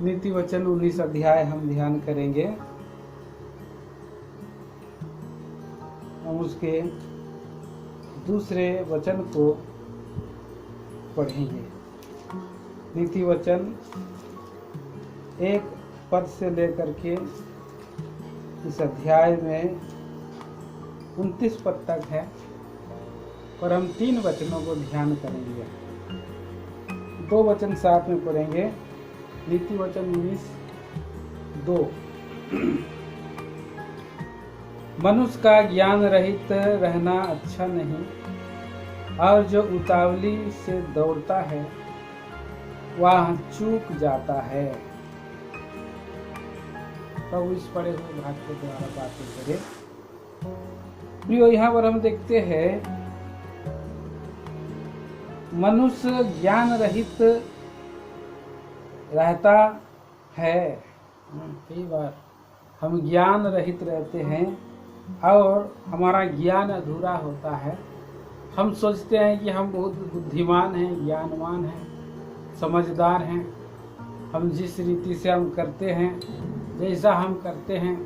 नीति वचन 19 अध्याय हम ध्यान करेंगे। हम उसके दूसरे वचन को पढ़ेंगे। नीति वचन 1 पद से लेकर के इस अध्याय में 29 पद तक है, और हम 3 वचनों को ध्यान करेंगे। 2 वचन साथ में पढ़ेंगे। नीति वचन 19:2 मनुष्य का ज्ञान रहित रहना अच्छा नहीं, और जो उतावली से दौड़ता है वह चूक जाता है। प्रभु इस पढ़े हुए भाग के द्वारा बातें करें। प्रियो, यहाँ पर हम देखते हैं मनुष्य ज्ञान रहित रहता है। कई बार हम ज्ञान रहित रहते हैं और हमारा ज्ञान अधूरा होता है। हम सोचते हैं कि हम बहुत बुद्धिमान हैं, ज्ञानवान हैं, समझदार हैं। हम जिस रीति से हम करते हैं, जैसा हम करते हैं,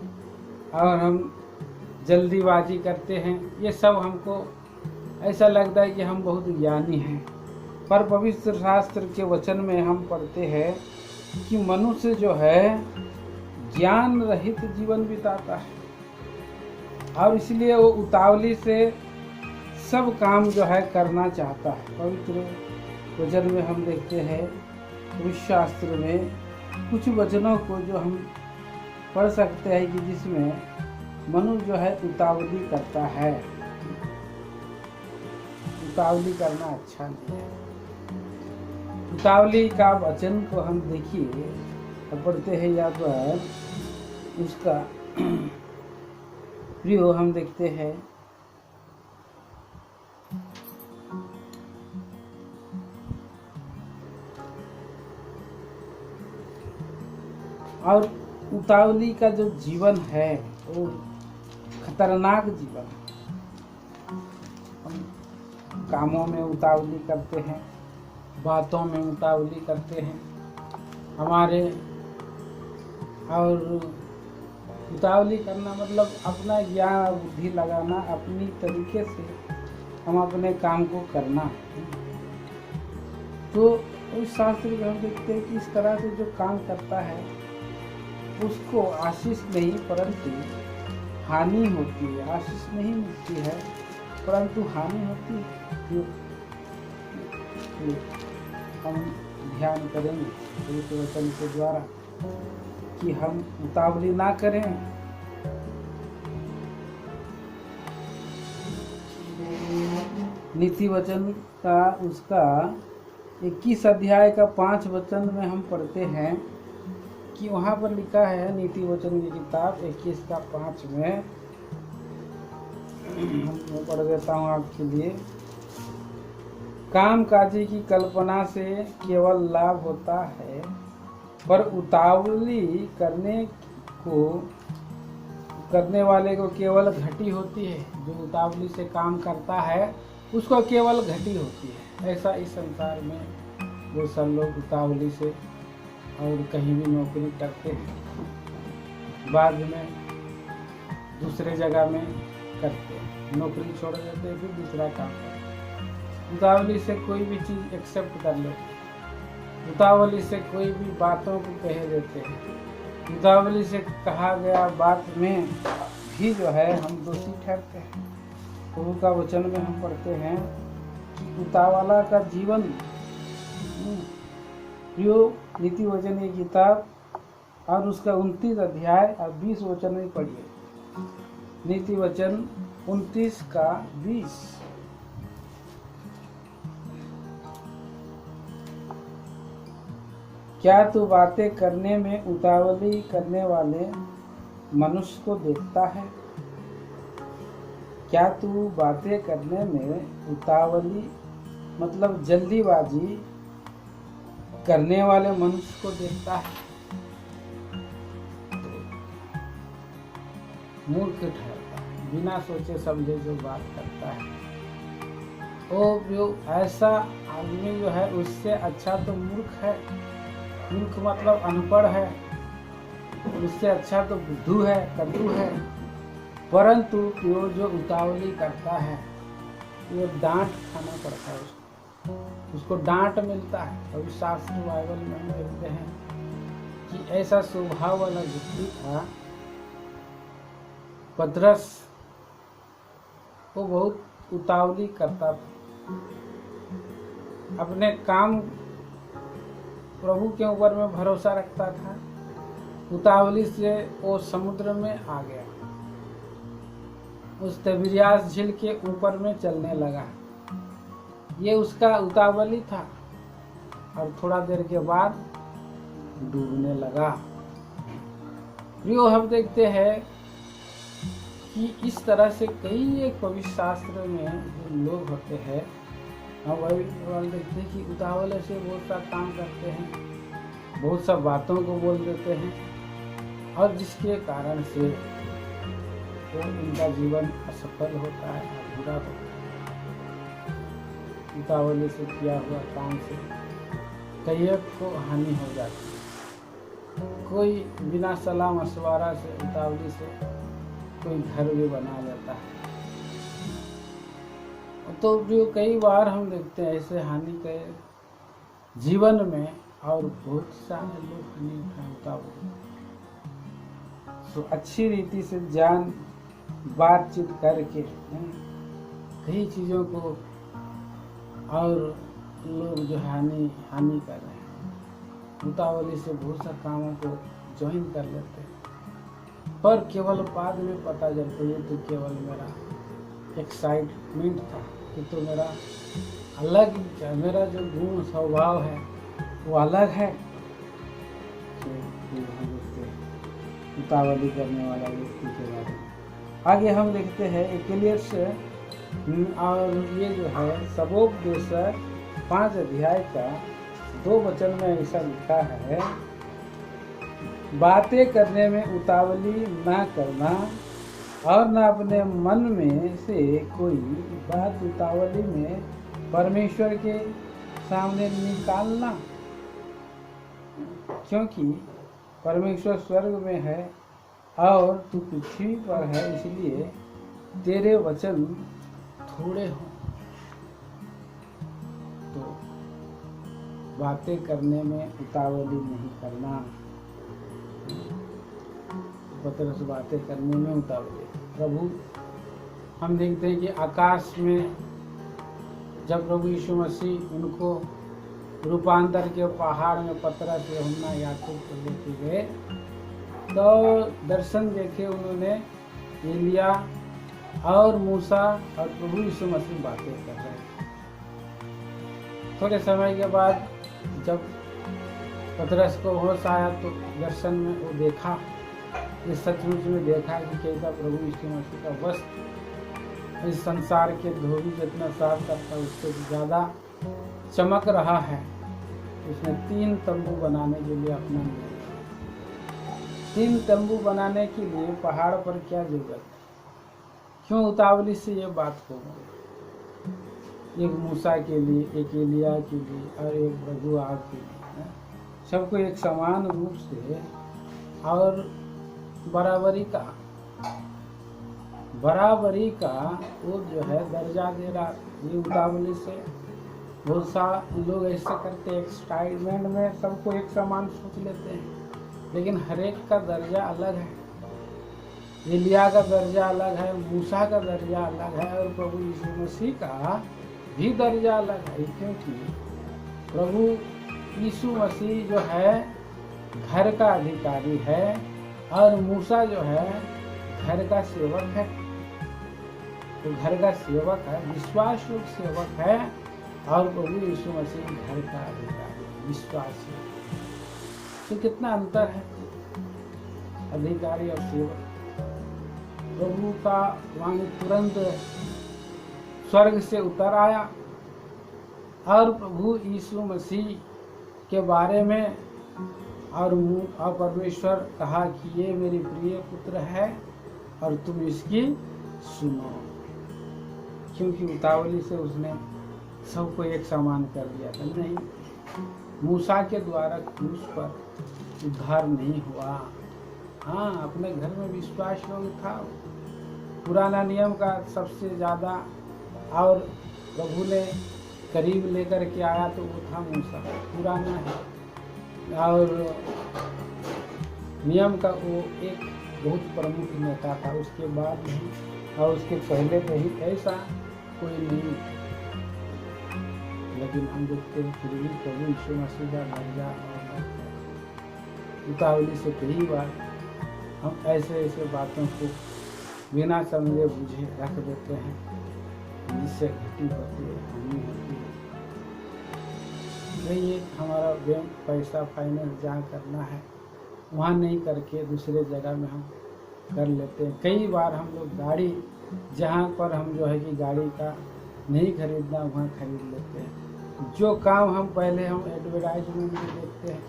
और हम जल्दीबाजी करते हैं, ये सब हमको ऐसा लगता है कि हम बहुत ज्ञानी हैं। पर पवित्र शास्त्र के वचन में हम पढ़ते हैं कि मनुष्य जो है ज्ञान रहित जीवन बिताता है, और इसलिए वो उतावली से सब काम जो है करना चाहता है। पवित्र वचन में हम देखते हैं, पवित्र शास्त्र में कुछ वचनों को जो हम पढ़ सकते हैं कि जिसमें मनुष्य जो है उतावली करता है। उतावली करना अच्छा नहीं है। उतावली का वचन को हम देखिए और पढ़ते हैं यहाँ पर उसका प्रियो हम देखते हैं और उतावली का जो जीवन है वो खतरनाक जीवन है। हम कामों में उतावली करते हैं, बातों में उतावली करते हैं हमारे, और उतावली करना मतलब अपना ज्ञान बुद्धि लगाना, अपनी तरीके से हम अपने काम को करना। तो उस शास्त्र में हम देखते हैं कि इस तरह से जो काम करता है उसको आशीष नहीं परंतु हानि होती है। आशीष नहीं मिलती है परंतु हानि होती है। हम ध्यान करेंगे पवित्र वचन के द्वारा कि हम उतावली ना करें। नीति वचन का उसका 21 अध्याय का 5 वचन में हम पढ़ते हैं कि वहाँ पर लिखा है, नीति वचन की किताब 21 का 5 में मैं पढ़ देता हूँ आपके लिए। काम काजी की कल्पना से केवल लाभ होता है, पर उतावली करने वाले को केवल घटी होती है। जो उतावली से काम करता है उसको केवल घटी होती है। ऐसा इस संसार में वो सब लोग उतावली से और कहीं भी नौकरी करते हैं, बाद में दूसरे जगह में करते हैं, नौकरी छोड़ देते हैं, फिर दूसरा काम करते हैं। उतावली से कोई भी चीज़ एक्सेप्ट कर लेते हैं, उतावली से कोई भी बातों को कह देते हैं, उतावली से कहा गया बात में भी जो है हम दोषी ठहरते हैं। प्रभु का वचन में हम पढ़ते हैं कि उतावला का जीवन, जो नीति वचन की किताब और उसका 29 अध्याय और 20 वचन में पढ़िए। नीति वचन 29 का 20। क्या तू बातें करने में उतावली करने वाले मनुष्य को देखता है? क्या तू बातें करने में उतावली मतलब जल्दीबाजी करने वाले मनुष्य को देखता है? मूर्ख ठहरता है, बिना सोचे समझे जो बात करता है। वो जो ऐसा आदमी जो है उससे अच्छा तो मूर्ख है मूर्ख मतलब अनपढ़ है, उससे अच्छा तो बुद्धू है, कद्दू है। परंतु वो जो उतावली करता है वो डांट खाना पड़ता है, उसको डांट मिलता है। कभी शास्त्र बाइबल में हम देखते हैं कि ऐसा स्वभाव वाला व्यक्ति था पतरस, वो बहुत उतावली करता था, अपने काम प्रभु के ऊपर में भरोसा रखता था। उतावली से वो समुद्र में आ गया, उस तिबिरियास झील के ऊपर में चलने लगा। ये उसका उतावली था और थोड़ा देर के बाद डूबने लगा। हम देखते हैं कि इस तरह से कई एक पवित्र शास्त्र में जो लोग होते हैं, हम वही देखते हैं कि उतावले से बहुत सा काम करते हैं, बहुत सा बातों को बोल देते हैं, और जिसके कारण से तो उनका जीवन असफल होता है, अधूरा होता है। उतावली से किया हुआ काम से कई को हानि हो जाती है। कोई बिना सलाह मशवरा से उतावली से कोई घर भी बना लेता है। तो जो कई बार हम देखते हैं ऐसे हानि के जीवन में, और बहुत सारे लोग हानि उठाता हुआ। तो अच्छी रीति से जान बातचीत करके कई चीज़ों को, और लोग जो हानि कर रहे हैं, उतावली से बहुत सा कामों को ज्वाइन कर लेते हैं, पर केवल बाद में पता चलता है तो केवल मेरा एक्साइटमेंट था, कि तो मेरा अलग, मेरा जो गुण स्वभाव है वो अलग है। उतावली करने वाला व्यक्ति के बारे में आगे हम देखते हैं एकिलियस, और ये जो है सबोपदेशक 5 अध्याय का 2 वचन में ऐसा लिखा है, बातें करने में उतावली न करना और न अपने मन में से कोई बात उतावली में परमेश्वर के सामने निकालना, क्योंकि परमेश्वर स्वर्ग में है और तू पृथ्वी पर है, इसलिए तेरे वचन थोड़े हो। तो बातें करने में उतावली नहीं करना। पतरस बातें करने में उतावली। प्रभु, हम देखते हैं कि आकाश में जब प्रभु यीशु मसीह उनको रूपांतर के पहाड़ में पतरस, यूहन्ना, याकूब को लेके गए, तो दर्शन देखे उन्होंने एलिया और मूसा और प्रभु यीशु मसीह बातें कर रहे थे। थोड़े समय के बाद जब पतरस को होश आया तो दर्शन में वो देखा, ये सचमुच में देखा कि कैसा प्रभु यीशु मसीह का वस्त्र इस संसार के धोबी जितना साफ करता उससे ज़्यादा चमक रहा है। उसने 3 तंबू बनाने के लिए अपना लिया। 3 तंबू बनाने के लिए पहाड़ पर क्या जरूरत, क्यों उतावली से ये बात हो गई? एक मूसा के लिए, एक एलिया के लिए और एक प्रभु आग के लिए, सबको एक समान रूप से और बराबरी का वो जो है दर्जा दे रहा। ये उतावली से बहुत सा लोग ऐसा करते हैं, एक्साइटमेंट में सबको एक समान सोच लेते हैं, लेकिन हर एक का दर्जा अलग है। एलिया का दर्जा अलग है, मूसा का दर्जा अलग है, और प्रभु यीशु मसीह का भी दर्जा अलग है, क्योंकि प्रभु यीशु मसीह जो है घर का अधिकारी है और मूसा जो है घर का सेवक है। तो घर का सेवक है, विश्वास योग्य सेवक है, और प्रभु यीशु मसीह घर का अधिकारी, विश्वास है। तो कितना अंतर है अधिकारी और सेवक। प्रभु का वाणी तुरंत स्वर्ग से उतर आया और प्रभु यीशु मसीह के बारे में और परमेश्वर कहा कि ये मेरी प्रिय पुत्र है और तुम इसकी सुनो, क्योंकि उतावली से उसने सबको एक समान कर दिया था। नहीं, मूसा के द्वारा क्रूस पर उद्धार नहीं हुआ। हाँ, अपने घर में विश्वास योग था। पुराना नियम का सबसे ज़्यादा और प्रभु ने करीब लेकर के आया तो वो था मूसा, पुराना है। और नियम का वो एक बहुत प्रमुख नेता था, उसके बाद नहीं और उसके पहले कहीं ऐसा कोई नहीं। लेकिन हम देखते हैं फिर भी प्रभु यीशु मसीह का दर्जा और उतावली से कई बार हम ऐसे बातों को बिना समझे बुझे रख देते हैं, जिससे घटी होती है, हानि होती है। नहीं, हमारा बैंक पैसा फाइनेंस जहाँ करना है वहाँ नहीं करके दूसरे जगह में हम कर लेते हैं। कई बार हम लोग गाड़ी जहाँ पर हम जो है कि गाड़ी का नहीं खरीदना वहाँ खरीद लेते हैं। जो काम हम पहले हम एडवर्टाइजमेंट में देखते हैं,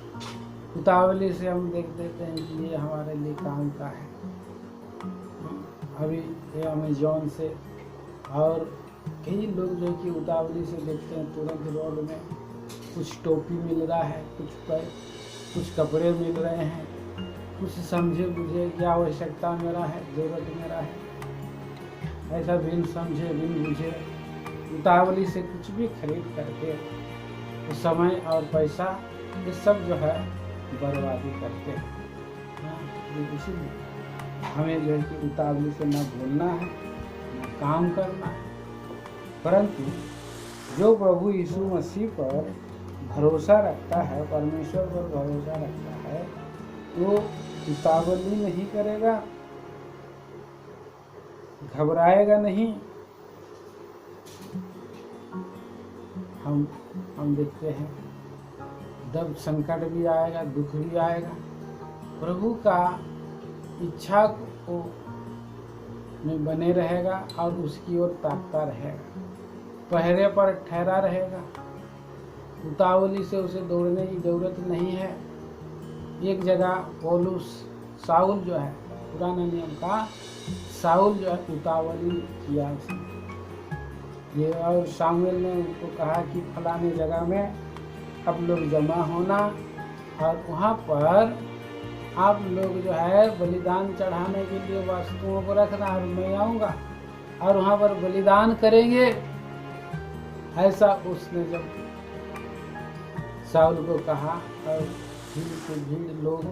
उतावली से हम देख देते हैं कि ये हमारे लिए काम का है। अभी ये अमेजोन से और कई लोग जो कि उतावली से देखते हैं, तुरंत रोड में कुछ टोपी मिल रहा है, कुछ कपड़े मिल रहे हैं, कुछ समझे बुझे क्या आवश्यकता मेरा है, ज़रूरत मेरा है, ऐसा बिन समझे बिन बुझे उतावली से कुछ भी खरीद करके तो समय और पैसा ये सब जो है बर्बादी करते हैं। हाँ, इसीलिए हमें जो है कि उतावली से न बोलना है न काम करना है, परंतु जो प्रभु यीशु मसीह पर भरोसा रखता है, परमेश्वर पर भरोसा रखता है, वो उतावली नहीं करेगा, घबराएगा नहीं। हम देखते हैं जब संकट भी आएगा, दुख भी आएगा, प्रभु का इच्छा को में बने रहेगा और उसकी ओर ताकता रहेगा, पहरे पर ठहरा रहेगा। उतावली से उसे दौड़ने की जरूरत नहीं है। एक जगह पौलुस साउल जो है, पुराने नियम का साउल जो है उतावली किया उसने ये, और शामुएल ने उनको कहा कि फलाने जगह में आप लोग जमा होना और वहाँ पर आप लोग जो है बलिदान चढ़ाने के लिए वस्तुओं को रखना और मैं आऊँगा और वहाँ पर बलिदान करेंगे। ऐसा उसने जब साउल को कहा और भीड़ से भीड़ लोग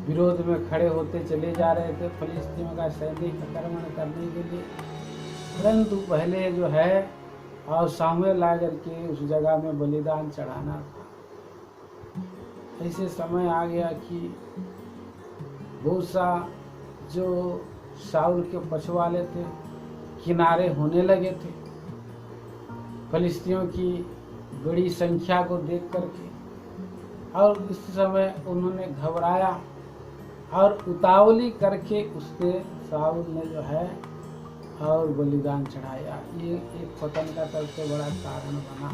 विरोध में खड़े होते चले जा रहे थे फिलिस्तीनियों का सैनिक आक्रमण करने के लिए, परंतु पहले जो है और सामुएल ला करके उस जगह में बलिदान चढ़ाना था। ऐसे समय आ गया कि बहुत सा जो साउल के पछवाले थे किनारे होने लगे थे फिलिस्तीनियों की बड़ी संख्या को देख करके, और इस समय उन्होंने घबराया और उतावली करके उसने साउल ने जो है और बलिदान चढ़ाया। ये एक पतन का सबसे बड़ा कारण बना।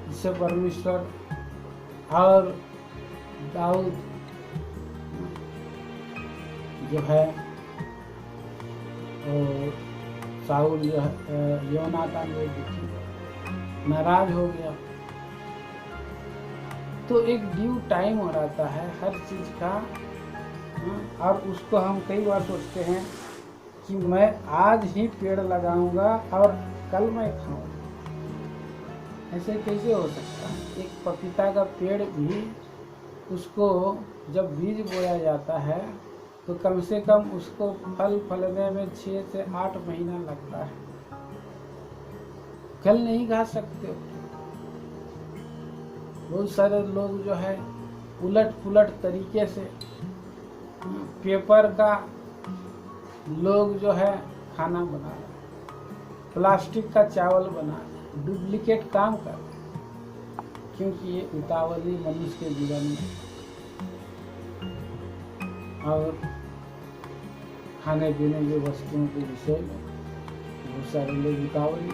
इससे परमेश्वर और दाऊद जो है और साउल जो है योनातान वो दुखी नाराज हो गया। तो एक ड्यू टाइम हो रहता है हर चीज़ का, और उसको हम कई बार सोचते हैं कि मैं आज ही पेड़ लगाऊंगा और कल मैं खाऊंगा। ऐसे कैसे हो सकता है? एक पपीता का पेड़ भी उसको जब बीज बोया जाता है तो कम से कम उसको फल फलने में 6 से 8 महीना लगता है। कल नहीं खा सकते हो। बहुत सारे लोग जो है उलट पुलट तरीके से पेपर का लोग जो है खाना बना रहे, प्लास्टिक का चावल बना रहे, डुप्लीकेट काम कर रहे, क्योंकि ये उतावली मनुष्य के जीवन में और खाने पीने की वस्तुओं के विषय में बहुत सारे लोग उतावली।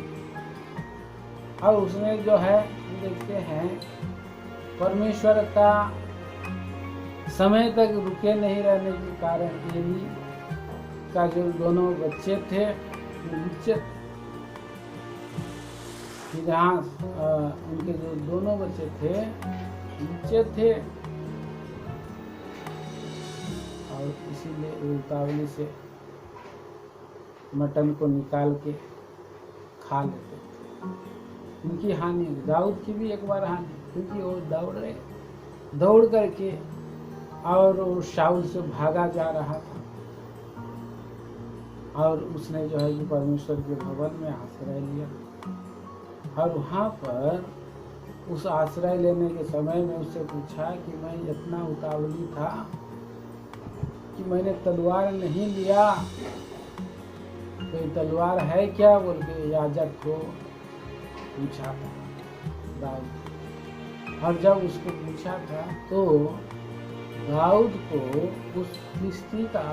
और उसमें जो है देखते हैं परमेश्वर का समय तक रुके नहीं रहने के कारण एली का जो दोनों बच्चे थे कि जहाँ उनके जो दोनों बच्चे थे और इसीलिए वो उतावली से मटन को निकाल के खा लेते थे। उनकी हानि, दाऊद की भी एक बार हानि, क्योंकि वो दौड़ करके और वो शाऊल से भागा जा रहा था और उसने जो है कि परमेश्वर के भवन में आश्रय लिया और वहाँ पर उस आश्रय लेने के समय में उससे पूछा कि मैं इतना उतावली था कि मैंने तलवार नहीं लिया, कोई तलवार है क्या बोल के याजक को पूछा था दाऊद। और जब उसको पूछा था तो दाऊद को उस फिलिस्ती का,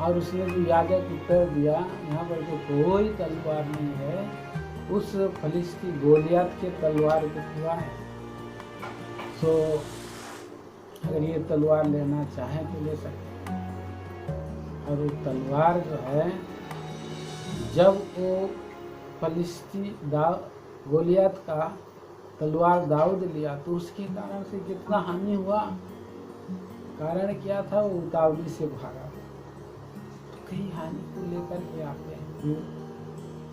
और उसने जो याजक उत्तर दिया यहाँ पर तो कोई तलवार नहीं है, उस फिलिस्ती गोलियत के तलवार के सिवा है। तो अगर ये तलवार लेना चाहें तो ले सकते हैं। और वो तलवार जो है, जब वो फिलिस्ती गोलियत का तलवार दाऊद लिया तो उसके कारण से कितना हानि हुआ। कारण क्या था, वो उतावली से भागा। तो कई हानि को लेकर के आते हैं,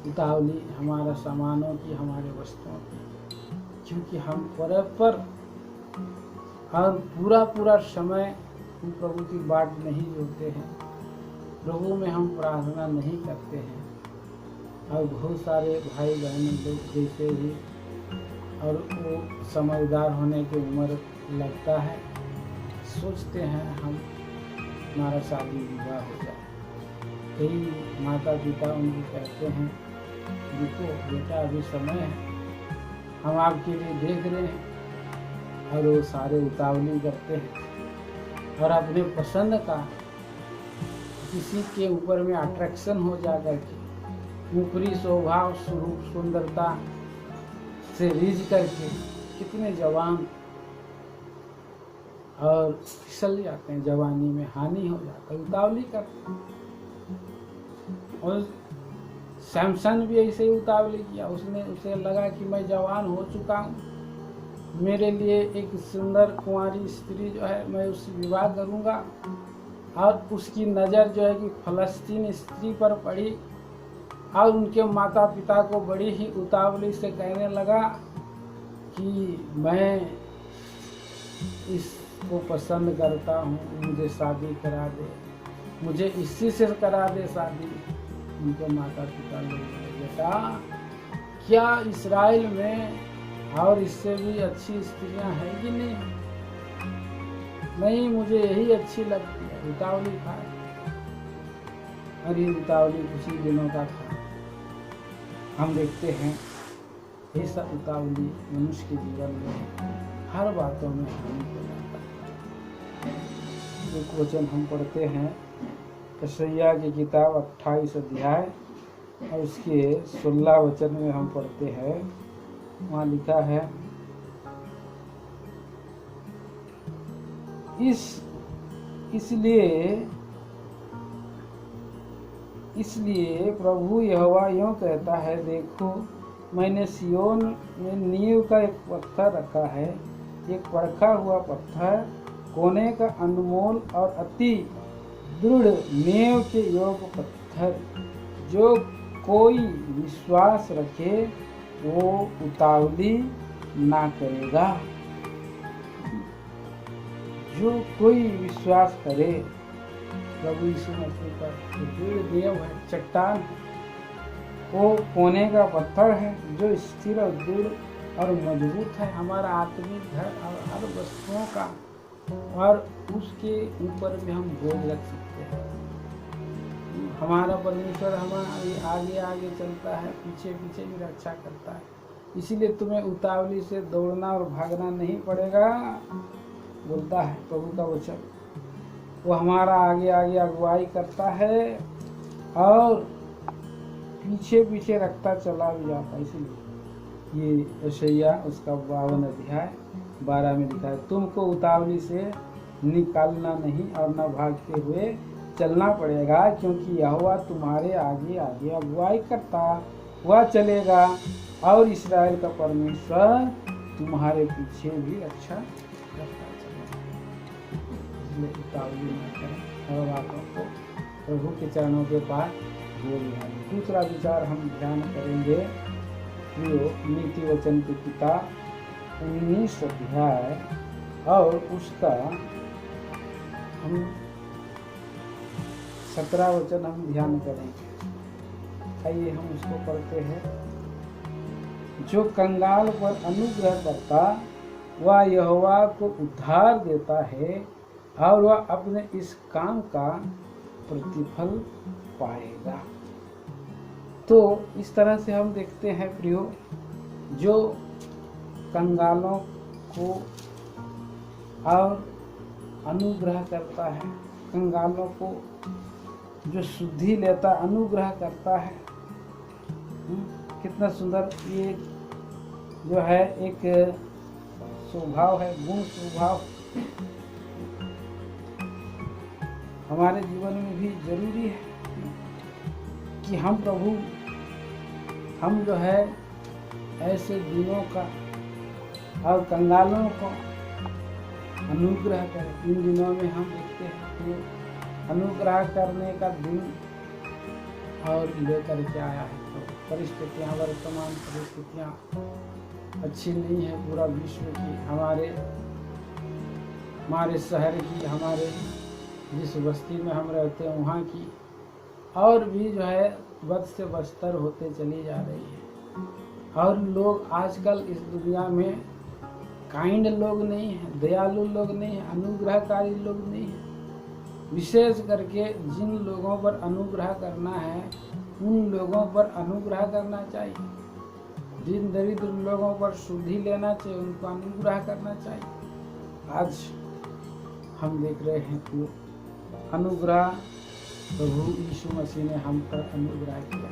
उतावली हमारा सामानों की, हमारे वस्तुओं की, क्योंकि हम पर और पूरा समय हम प्रभु की बाट नहीं जोड़ते हैं, प्रभु में हम प्रार्थना नहीं करते हैं। और बहुत सारे भाई बहन लोग जैसे ही और वो समझदार होने की उम्र लगता है, सोचते हैं हमारा शादी विवाह हो जाए। कई माता पिता उनको कहते हैं, देखो बेटा अभी समय है, हम आपके लिए देख रहे हैं। और वो सारे उतावली करते हैं और अपने पसंद का किसी के ऊपर में अट्रैक्शन हो जा करके ऊपरी स्वभाव स्वरूप सुंदरता से रीझ करके कितने जवान और फिसल जाते हैं, जवानी में हानि हो जाता है, उतावली करते हैं। और सैमसन भी ऐसे ही उतावली किया, उसे लगा कि मैं जवान हो चुका हूँ, मेरे लिए एक सुंदर कुंवारी स्त्री जो है मैं उससे विवाह करूँगा। और उसकी नज़र जो है कि फलस्तीन स्त्री पर पड़ी और उनके माता पिता को बड़ी ही उतावली से कहने लगा कि मैं इसको पसंद करता हूँ, मुझे शादी करा दे, मुझे इसी से करा दे शादी। उनके माता पिता लोग बोले, बेटा क्या इस्राएल में और इससे भी अच्छी स्त्रियां हैं कि नहीं? नहीं, मुझे यही अच्छी लगती है। उतावली था और ये उतावली कुछ ही दिनों का था। हम देखते हैं ऐसा उतावली मनुष्य के जीवन में हर बातों में हानि हो जाता है। एक वचन हम पढ़ते हैं यशायाह की किताब 28 अध्याय और उसके 16 वचन में हम पढ़ते हैं। वहाँ लिखा है, इसलिए प्रभु यहोवा यूं कहता है, देखो मैंने सियोन में नींव का एक पत्थर रखा है, एक परखा हुआ पत्थर, कोने का अनमोल और अति दृढ़ नींव के योग पत्थर, जो कोई विश्वास रखे वो उतावली ना करेगा। जो कोई विश्वास करे प्रभु यीशु मसीह पर, दृढ़ देव है, चट्टान है, वो कोने का पत्थर है जो स्थिर और दृढ़ और मजबूत है, हमारा आत्मिक घर और हर वस्तुओं का, और उसके ऊपर भी हम बोझ रख सकते हैं। हमारा परमेश्वर हमारे आगे आगे चलता है, पीछे पीछे भी रक्षा करता है। इसीलिए तुम्हें उतावली से दौड़ना और भागना नहीं पड़ेगा, बोलता है प्रभु का वचन। वो हमारा आगे आगे अगुवाई करता है और पीछे पीछे रखता चला भी जाता है। इसलिए ये यशायाह उसका 52 अध्याय 12 में लिखा है, तुमको उतावली से निकालना नहीं और न भागते हुए चलना पड़ेगा, क्योंकि यहोवा तुम्हारे आगे आगे अगुवाई करता हुआ चलेगा और इस्राएल का परमेश्वर तुम्हारे पीछे भी रक्षा करता चलेगा। इसलिए उतावली न करें और बातों को प्रभु के चरणों के पास बोल जाए। दूसरा विचार हम ध्यान करेंगे नीति वचन की किताब 19 अध्याय और उसका हम 17 वचन हम ध्यान करेंगे। आइए हम उसको पढ़ते हैं। जो कंगाल पर अनुग्रह करता वह यहोवा को उद्धार देता है और वह अपने इस काम का प्रतिफल पाएगा। तो इस तरह से हम देखते हैं प्रियो, जो कंगालों को और अनुग्रह करता है, कंगालों को जो शुद्धि लेता अनुग्रह करता है। कितना सुंदर ये जो है एक स्वभाव है, गुण स्वभाव हमारे जीवन में भी जरूरी है कि हम प्रभु हम जो है ऐसे दिनों का और कंगालों को अनुग्रह करें। इन दिनों में हम देखते हैं कि अनुग्रह करने का दिन और लेकर के आया है। तो परिस्थितियाँ, वर्तमान परिस्थितियाँ अच्छी नहीं है पूरा विश्व की, हमारे शहर की, हमारे जिस बस्ती में हम रहते हैं वहाँ की, और भी जो है बद से बदतर होते चली जा रही है। और लोग आजकल इस दुनिया में काइंड लोग नहीं हैं, दयालु लोग नहीं हैं, अनुग्रहकारी लोग नहीं हैं। विशेष करके जिन लोगों पर अनुग्रह करना है उन लोगों पर अनुग्रह करना चाहिए। जिन दरिद्र लोगों पर शुद्धि लेना चाहिए उनको अनुग्रह करना चाहिए। आज हम देख रहे हैं कि अनुग्रह प्रभु यीशु मसीह ने हम पर अनुग्रह किया।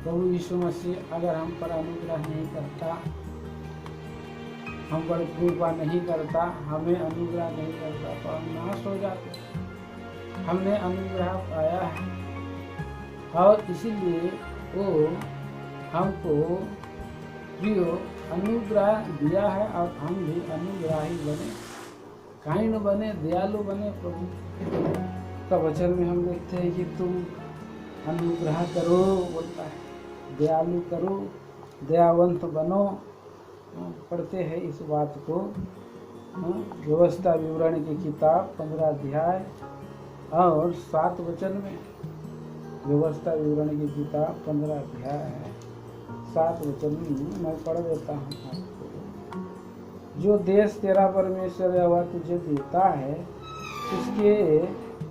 प्रभु यीशु मसीह अगर हम पर अनुग्रह नहीं करता, हम पर कृपा नहीं करता, हमें अनुग्रह नहीं करता तो हम नाश हो जाते। हमने अनुग्रह पाया है और इसीलिए वो हमको प्रियो अनुग्रह दिया है और हम भी अनुग्राही बने, काइंड बने, दयालु बने। प्रभु का वचन में हम देखते हैं कि तुम अनुग्रह करो बोलता है, दयालु करो, दयावंत बनो। पढ़ते हैं इस बात को व्यवस्था विवरण की किताब 15 अध्याय और 7 वचन में। व्यवस्था विवरण की किताब 15 अध्याय है 7 वचन में मैं पढ़ देता हूँ आपको। जो देश तेरा परमेश्वर यहोवा तुझे देता है, उसके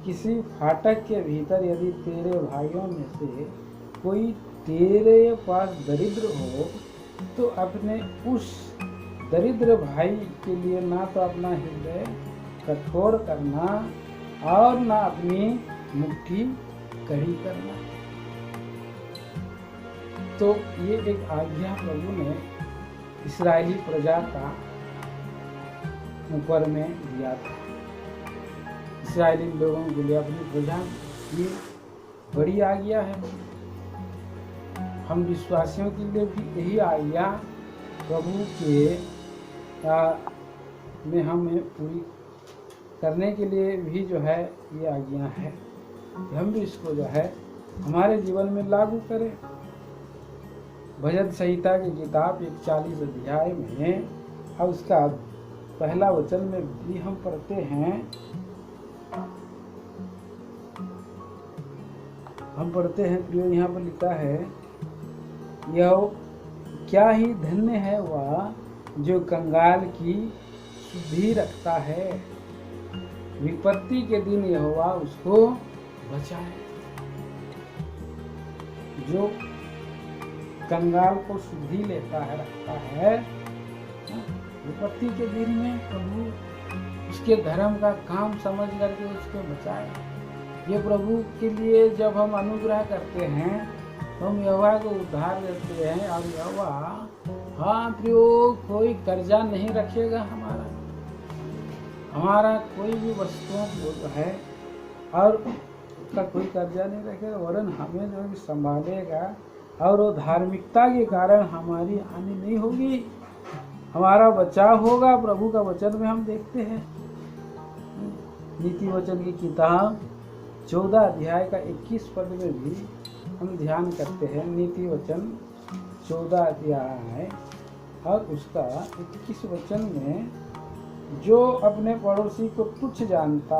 किसी फाटक के भीतर यदि तेरे भाइयों में से कोई तेरे पास दरिद्र हो, तो अपने उस दरिद्र भाई के लिए ना तो अपना हृदय कठोर करना और ना अपनी मुट्ठी कड़ी करना। तो ये एक आज्ञा प्रभु ने इस्राएली प्रजा का ऊपर में दिया था। इस्राएली लोगों के लिए, अपनी प्रजा की बड़ी आज्ञा है। हम विश्वासियों के लिए भी यही आज्ञा प्रभु के में हमें पूरी करने के लिए भी जो है ये आज्ञा है कि हम भी इसको जो है हमारे जीवन में लागू करें। भजन संहिता की किताब 41 अध्याय में और उसका पहला वचन में भी हम पढ़ते हैं। हम पढ़ते हैं प्रियो, यहाँ पर लिखा है, यह क्या ही धन्य है वह जो कंगाल की शुद्धि रखता है, विपत्ति के दिन यहोवा उसको बचाए। जो कंगाल को शुद्धि लेता है, रखता है, विपत्ति के दिन में प्रभु उसके धर्म का काम समझ करके उसको बचाए। ये प्रभु के लिए जब हम अनुग्रह करते हैं तो हम यहोवा को उद्धार देते हैं। और यहोवा हाँ प्रियो कोई कर्जा नहीं रखेगा, हमारा कोई भी वस्तुओं को है और उसका कोई कर्जा नहीं रखेगा, वरन हमें जो संभालेगा और वो धार्मिकता के कारण हमारी हानि नहीं होगी, हमारा बचाव होगा। प्रभु का वचन में हम देखते हैं, नीति वचन की किताब 14 अध्याय का 21 पद में भी हम ध्यान करते हैं। नीति वचन 14 अध्याय और उसका 21 वचन में, जो अपने पड़ोसी को तुच्छ जानता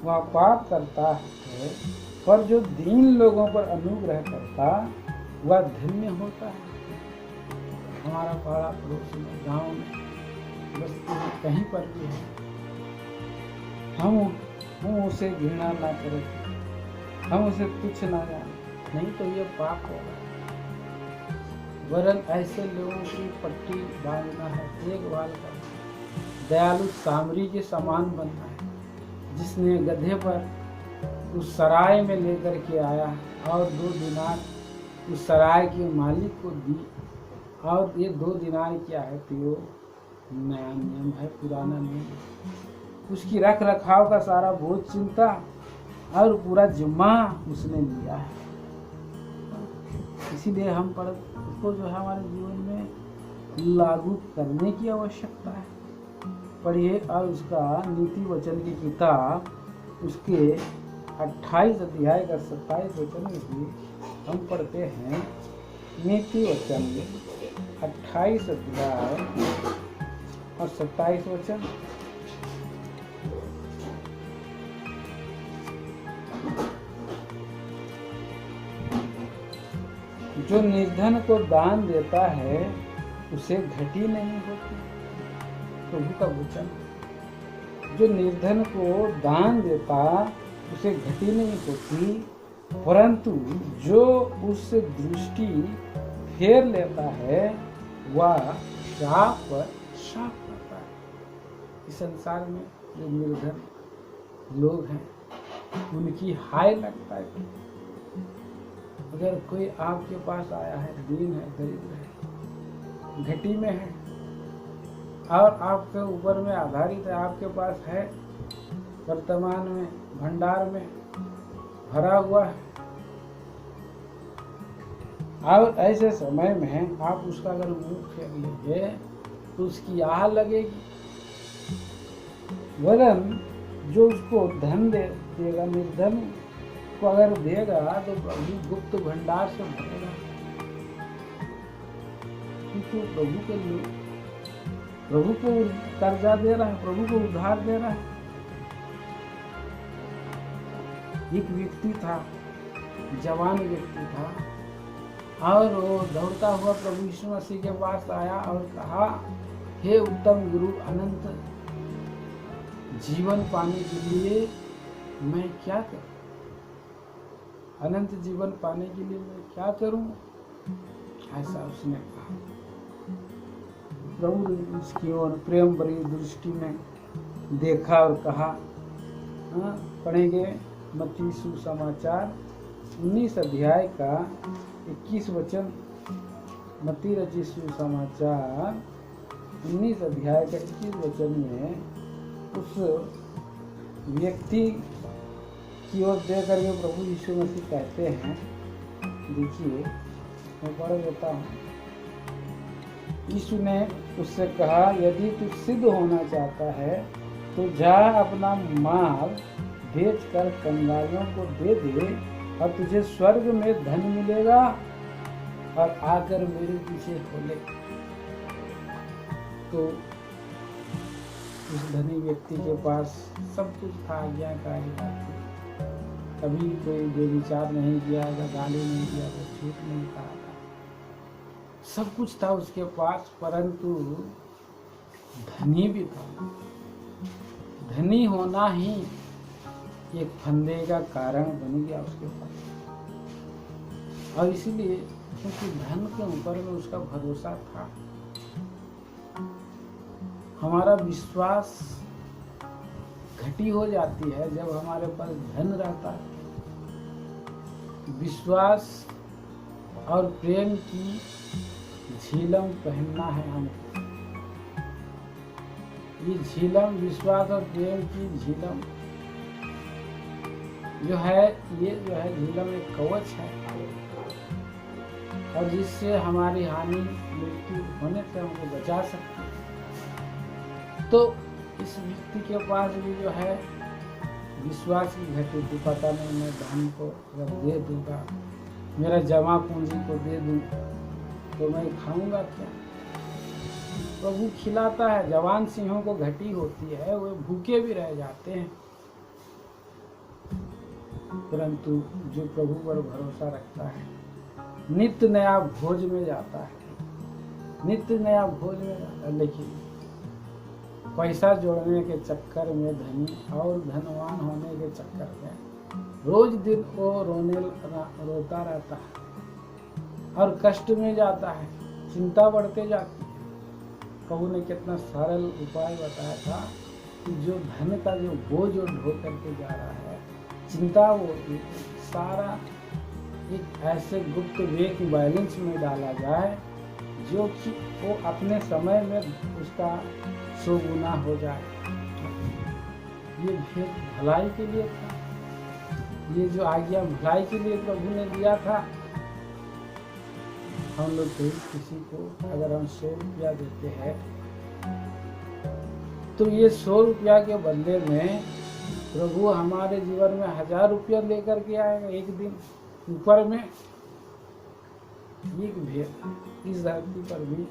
वह पाप करता है, पर जो दीन लोगों पर अनुग्रह करता वह धन्य होता है। हमारा पाड़ा पड़ोसी में, गाँव में, बस्ती में, कहीं पर भी है, हम उसे घृणा ना करें, हम उसे तुच्छ ना जाने, नहीं तो ये पाप होगा। वरन ऐसे लोगों की पट्टी बांधना है, देखभाल करना, दयालु सामरी के समान बनना है, जिसने गधे पर उस सराय में लेकर के आया और 2 दिनार उस सराय के मालिक को दी। और ये 2 दिनार क्या है, तो नया नियम है, पुराना नियम। उसकी रख रखाव का सारा बोझ, चिंता और पूरा जिम्मा उसने लिया है। इसीलिए हम पर उसको जो है हमारे जीवन में लागू करने की आवश्यकता है। पढ़िए, और उसका नीति वचन की किताब उसके 28 अध्याय का 27 वचन में भी हम पढ़ते हैं। नीति वचन 28 अध्याय और 27 वचन, जो निर्धन को दान देता है उसे घटी नहीं होती। प्रभु का वचन, जो निर्धन को दान देता उसे घटी नहीं होती, परंतु जो उससे दृष्टि फेर लेता है वह शाप पर शाप करता है। इस संसार में जो निर्धन लोग हैं उनकी हाय लगता है। अगर कोई आपके पास आया है, दीन है, दरिद्र है, घटी में है और आपके ऊपर में आधारित है, आपके पास है, वर्तमान में भंडार में भरा हुआ है, और ऐसे समय में आप उसका अगर मुंह फेर लेंगे तो उसकी आह लगेगी। वरन जो उसको धन देगा, निर्धन को अगर देगा तो प्रभु गुप्त भंडार से भरेगा, क्योंकि प्रभु के लिए, प्रभु को कर्जा दे रहा है, प्रभु को उधार दे रहा है। एक व्यक्ति था, जवान व्यक्ति था, और वो दौड़ता हुआ प्रभु यीशु मसीह के पास आया और कहा, हे उत्तम गुरु, अनंत जीवन पाने के लिए मैं क्या करूं? अनंत जीवन पाने के लिए मैं क्या करूं? ऐसा उसने कहा। प्रभु ने उसकी ओर प्रेम भरी दृष्टि में देखा और कहा, पढ़ेंगे मत्ती सुसमाचार 19 अध्याय का 21 वचन। मत्ती रचित सुसमाचार 19 अध्याय का 21 वचन में उस व्यक्ति की ओर देख करके प्रभु यीशु मसीह कहते हैं, देखिए मैं पढ़ देता हूँ। यीशु ने उससे कहा, यदि तू सिद्ध होना चाहता है तो जा अपना माल बेचकर कंगालियों को दे दे और तुझे स्वर्ग में धन मिलेगा, और आकर मेरे पीछे हो ले। तो उस धनी व्यक्ति के पास सब कुछ था, आज्ञाकारी थी, कभी कोई बेविचार नहीं किया, गाली नहीं दिया, झूठ नहीं कहा था, सब कुछ था उसके पास, परंतु धनी भी था। धनी होना ही एक फंदे का कारण बन गया उसके पास, और इसीलिए क्योंकि धन के ऊपर में उसका भरोसा था। हमारा विश्वास घटी हो जाती है जब हमारे पास धन रहता है। विश्वास और प्रेम की झीलम पहनना है हमको। ये झीलम, विश्वास और प्रेम की झीलम जो है, ये जो है झीलम एक कवच है और जिससे हमारी हानि मृत्यु होने से हमको बचा सकते हैं। तो इस व्यक्ति के पास भी जो है विश्वास की घटी थी, पता नहीं मैं धन को अगर दे दूंगा, मेरा जमा पूंजी को दे दूं तो मैं खाऊंगा क्या। प्रभु खिलाता है। जवान सिंहों को घटी होती है, वे भूखे भी रह जाते हैं, परंतु जो प्रभु पर भरोसा रखता है नित्य नया भोज में जाता है, नित्य नया भोज में जाता है। लेकिन पैसा जोड़ने के चक्कर में धनी और धनवान होने के चक्कर में रोज दिन वो रोता रहता है और कष्ट में जाता है, चिंता बढ़ते जाती है। प्रभु ने कितना सरल उपाय बताया था कि जो धन का जो बोझ ढो करके जा रहा है, चिंता वो सारा एक ऐसे गुप्त बैंक बैलेंस में डाला जाए जो कि वो अपने समय में उसका 100 गुना हो जाए। ये भेद भलाई के लिए था, ये जो आज्ञा भलाई के लिए प्रभु ने दिया था। हम लोग किसी को अगर हम 100 रुपया देते हैं तो ये 100 रुपया के बदले में प्रभु हमारे जीवन में 1000 रुपया लेकर के आएगा एक दिन ऊपर में। एक भेद इस धरती पर भी।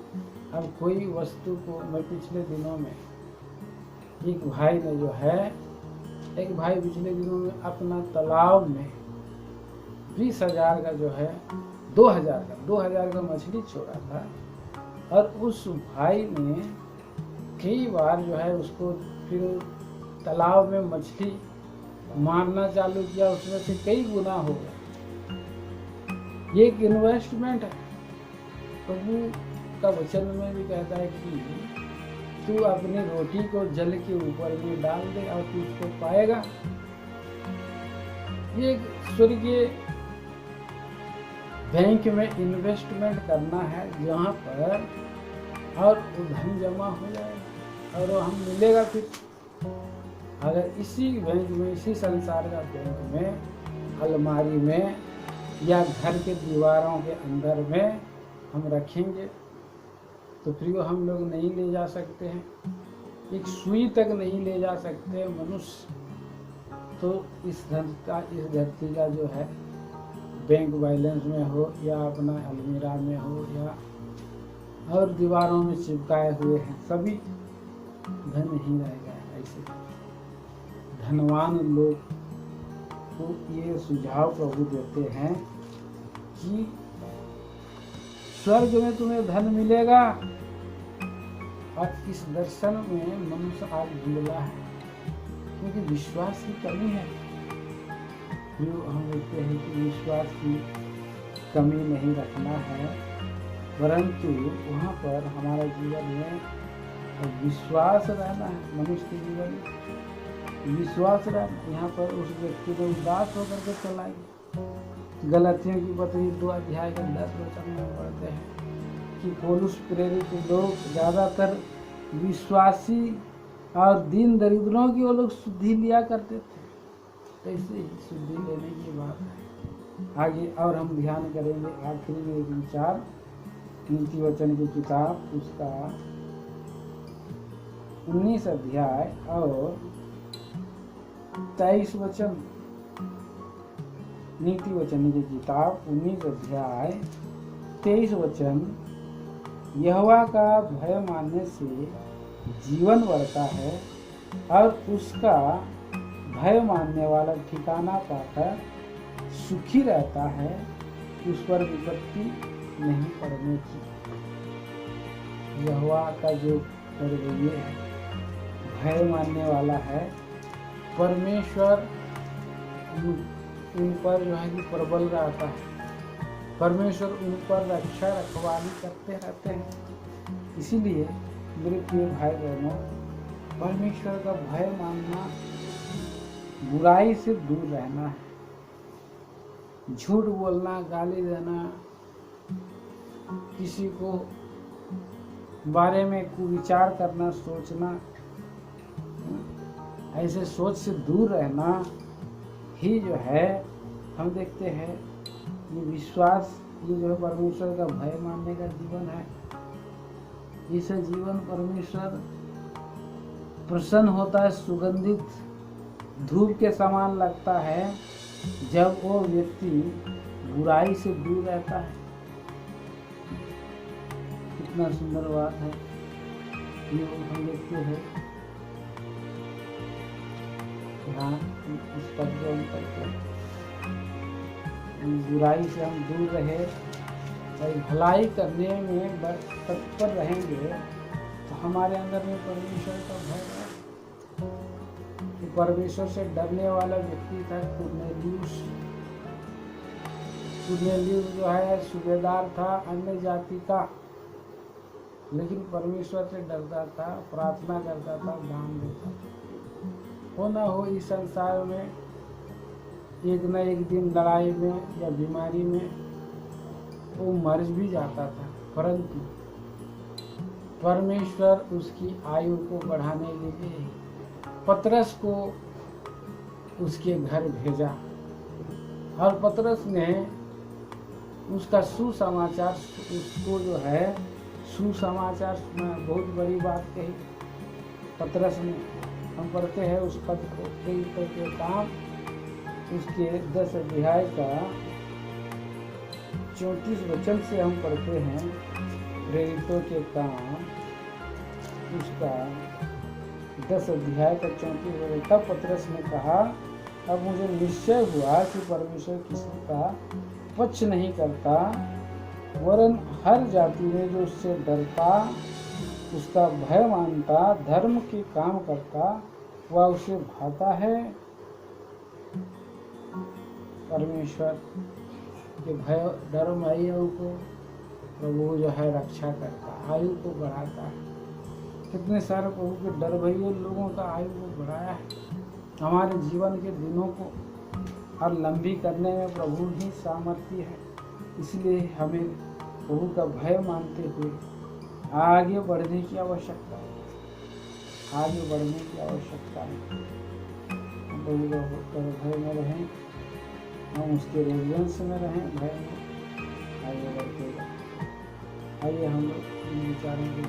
अब कोई वस्तु को, मैं पिछले दिनों में एक भाई ने जो है, एक भाई पिछले दिनों में अपना तालाब में 20,000 का जो है 2000 का मछली छोड़ा था। और उस भाई ने कई बार जो है उसको फिर तालाब में मछली मारना चालू किया, उसमें से कई गुना हो गया। ये एक इन्वेस्टमेंट है। प्रभु का वचन में भी कहता है कि तू अपनी रोटी को जल के ऊपर में डाल दे और तू उसको पाएगा। ये स्वर्गीय बैंक में इन्वेस्टमेंट करना है जहाँ पर और वो धन जमा हो जाएगा और वो हम मिलेगा। फिर अगर इसी बैंक में, इसी संसार का बैंक में, अलमारी में या घर के दीवारों के अंदर में हम रखेंगे तो फिर वो हम लोग नहीं ले जा सकते हैं, एक सुई तक नहीं ले जा सकते मनुष्य। तो इस धरती का जो है बैंक बैलेंस में हो या अपना अलमीरा में हो या और दीवारों में चिपकाए हुए हैं, सभी धन ही रहेगा। ऐसे धनवान लोग को ये सुझाव प्रभु देते हैं कि स्वर्ग में तुम्हें धन मिलेगा। और इस दर्शन में मनुष्य आज धुंधला है क्योंकि विश्वास की कमी है। जो हम कहते हैं कि विश्वास की कमी नहीं रखना है, परंतु वहाँ पर हमारा जीवन में विश्वास रहना है। मनुष्य के जीवन में विश्वास रहना। यहाँ पर उस व्यक्ति को उदास होकर के चलाएंगे। गलतियों की पत्री 2 अध्याय के 10 वचन में पढ़ते हैं कि पौलुस प्रेरित लोग ज़्यादातर विश्वासी और दीन दरिद्रों की वो लोग शुद्धि लिया करते थे। ऐसे ही शुद्धि लेने की बात है। आगे और हम ध्यान करेंगे आखिरी में एक विचार, नीति वचन की किताब उसका 19 अध्याय और 23 वचन। नीति वचन की किताब 19 अध्याय 23 वचन। यहोवा का भय मानने से जीवन बढ़ता है और उसका भय मानने वाला ठिकाना पाकर सुखी रहता है, उस पर विपत्ति नहीं पड़ने की। यहोवा का जो ये है, भय मानने वाला है, परमेश्वर उन पर जो है कि प्रबल रहता है। परमेश्वर उन पर रक्षा रखवाली करते रहते हैं। इसीलिए मेरे प्रिय भाई बहनों, परमेश्वर का भय मानना, बुराई से दूर रहना है। झूठ बोलना, गाली देना, किसी को बारे में कुविचार करना, सोचना, ऐसे सोच से दूर रहना ही जो है हम देखते हैं ये विश्वास ये जो है परमेश्वर का भय मानने का जीवन है। इसे जीवन परमेश्वर प्रसन्न होता है, सुगंधित धूप के समान लगता है जब वो व्यक्ति बुराई से दूर रहता है। कितना सुंदर बात है ये हम देखते हैं। हाँ, इस पद को हम करते हैं, बुराई से हम दूर रहे और भलाई करने में तत्पर रहेंगे तो हमारे अंदर में परमेश्वर का भय है। तो परमेश्वर से डरने वाला व्यक्ति था कुरनेलियुस। कुरनेलियुस जो है सूबेदार था अन्य जाति का, लेकिन परमेश्वर से डरता था, प्रार्थना करता था, दान देता था। हो ना हो इस संसार में एक न एक दिन लड़ाई में या बीमारी में वो मर भी जाता था, परंतु परमेश्वर उसकी आयु को बढ़ाने के लिए पतरस को उसके घर भेजा और पतरस ने उसका सुसमाचार, उसको जो है सुसमाचार सुना। बहुत बड़ी बात कही पतरस ने। हम पढ़ते हैं उस पद के काम उसके 10 अध्याय का 34 वचन से हम पढ़ते हैं। प्रेरितों के काम उसका 10 अध्याय का 34 वचन। तब पतरस ने कहा, अब मुझे निश्चय हुआ कि परमेश्वर किसी का पक्ष नहीं करता, वरन हर जाति में जो उससे डरता, उसका भय मानता, धर्म के काम करता, वह उसे भाता है। परमेश्वर के भय डरमयी को प्रभु जो है रक्षा करता, आयु को बढ़ाता है। कितने सारे प्रभु के डर भय लोगों का आयु को बढ़ाया है। हमारे जीवन के दिनों को और लंबी करने में प्रभु ही सामर्थ्य है। इसलिए हमें प्रभु का भय मानते हुए आगे बढ़ने की आवश्यकता है। आगे बढ़ने की आवश्यकता है। हम प्रभु का भय में रहें, हम उसके रेजिडेंस में रहें, भय में आगे बढ़ते हैं। आइए हम लोग इन विचारों के